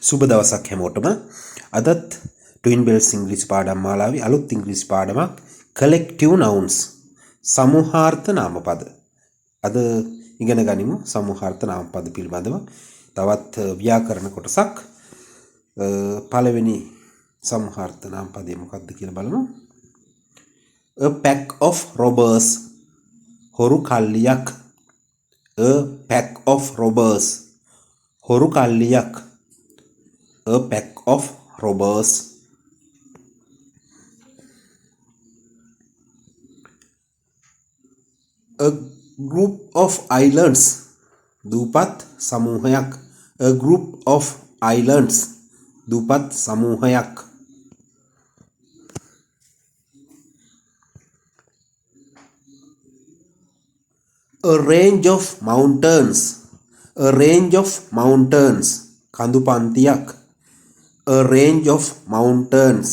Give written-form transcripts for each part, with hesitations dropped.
සුබ දවසක් හැමෝටම. අදත් ට්වින් බෙල්ස් ඉංග්‍රීසි පාඩම් මාලාවේ අලුත් ඉංග්‍රීසි පාඩමක් Collective Nouns සමූහාර්ථ නාමපද. අද ඉගෙන ගනිමු සමූහාර්ථ නාමපද පිළිබඳව තවත් ව්‍යාකරණ කොටසක්. පළවෙනි සමූහාර්ථ නාමපදය මොකක්ද කියලා බලමු. A pack of robbers හොරු කල්ලියක්. A pack of robbers හොරු කල්ලියක්. A pack of robbers. A group of islands දූපත් සමූහයක්. A group of islands දූපත් සමූහයක්. A range of mountains. A range of mountains කඳු පන්තියක්. A range of mountains.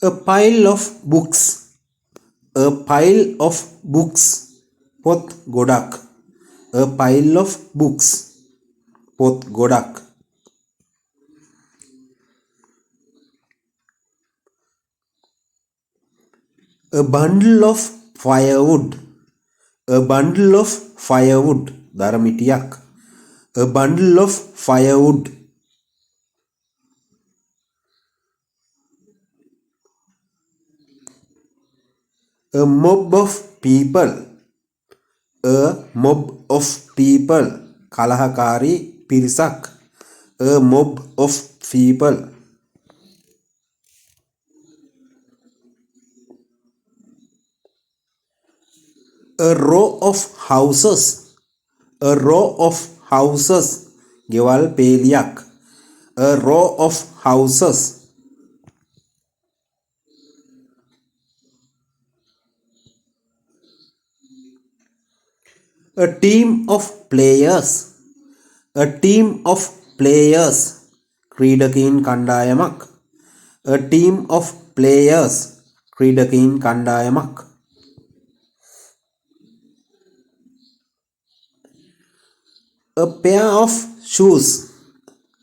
A pile of books. A pile of books පොත් ගොඩක්. A pile of books පොත් ගොඩක්. A bundle of firewood. A bundle of firewood දරමිටියක්. A bundle of firewood. A mob of people. A mob of people කලහකාරී පිරිසක්. A mob of people. A row of houses. A row of houses ගෙවල් පේලියක්. A row of houses. A team of players. A team of players ක්‍රීඩකයින් කණ්ඩායමක්. A team of players ක්‍රීඩකයින් කණ්ඩායමක්. A pair of shoes.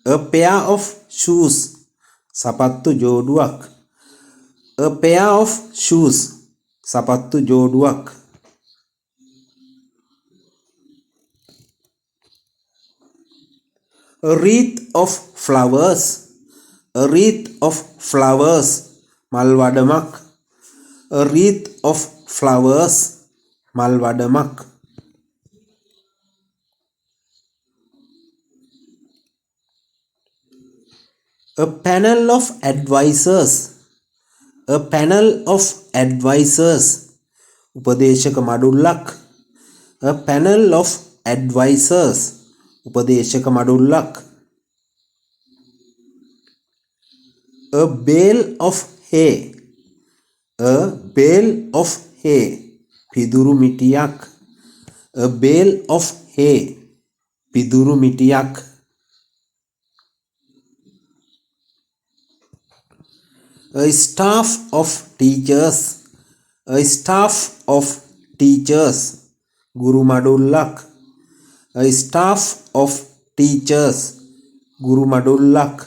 A pair of shoes සපත්තු ජෝඩුවක්. A pair of shoes සපත්තු ජෝඩුවක්. A wreath of flowers. A wreath of flowers මල් වඩමක්. A wreath of flowers මල් වඩමක්. A panel of advisors. A panel of advisors උපදේශක මඩුල්ලක්. A panel of advisors උපදේශක මඩුල්ලක්. A bale of hay. A bale of hay පිදුරු මිටියක්. A bale of hay පිදුරු මිටියක්. A staff of teachers. A staff of teachers ගුරු මඩුල්ලක්. A staff of teachers ගුරු මඩුල්ලක්.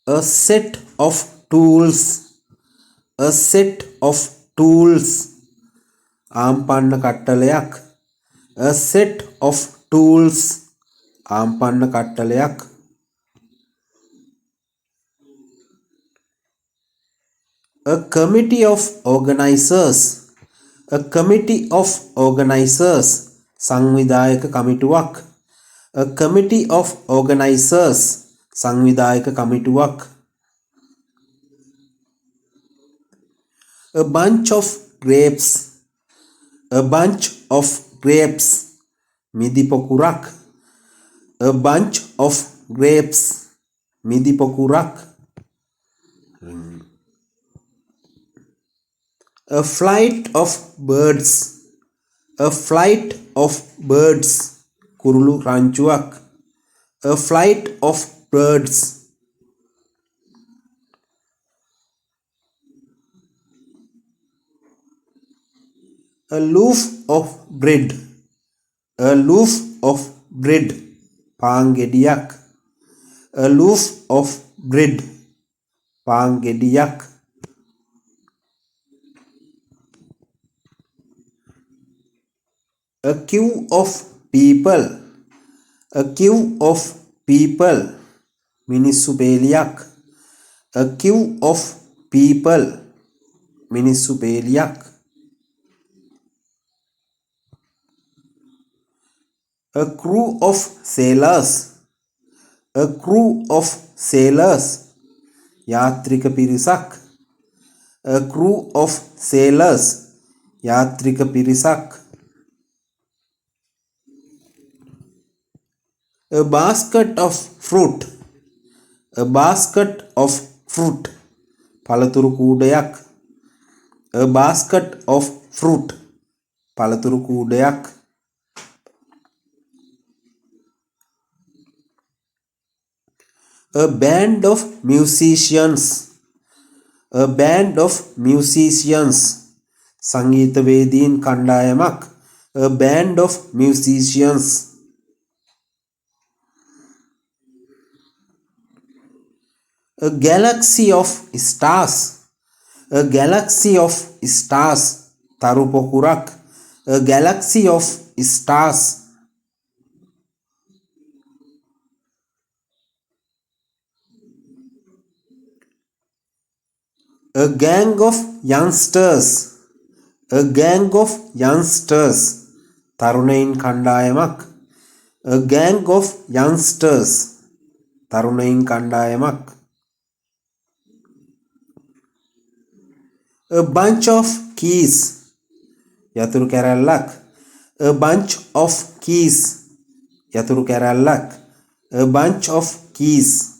A set of tools. A set of tools ආම්පන්න කට්ටලයක්. A set of tools ආම්පන්න කට්ටලයක්. A committee of organizers. A committee of organizers සංවිධායක කමිටුවක්. A committee of organizers සංවිධායක කමිටුවක්. A bunch of grapes. A bunch of grapes මිදි පොකුරක්. A bunch of grapes මිදි පොකුරක්. A flight of birds. A flight of birds කුරුළු රංචුවක්. A flight of birds. a loaf of bread, a loaf of bread, පාන් a loaf of bread, පාන් a queue of people, a queue of people, මිනිස්සු පේලියක්, a queue of people, මිනිස්සු පේලියක්, a crew of sailors, a crew of sailors, යාත්‍රික පිරිසක්, a crew of sailors, යාත්‍රික පිරිසක්, a basket of fruit, a basket of fruit, පළතුරු කූඩයක්, a basket of fruit, පළතුරු කූඩයක්, a band of musicians, a band of musicians, සංගීතවේදීන් කණ්ඩායමක්, a band of musicians, a galaxy of stars, a galaxy of stars, තරු පොකුරක්, a galaxy of stars, a gang of youngsters, a gang of youngsters, තරුණයින් කණ්ඩායමක්, a gang of youngsters, තරුණයින් කණ්ඩායමක්, a bunch of keys, යතුරු කැරැල්ලක්, a bunch of keys, යතුරු කැරැල්ලක්, a bunch of keys,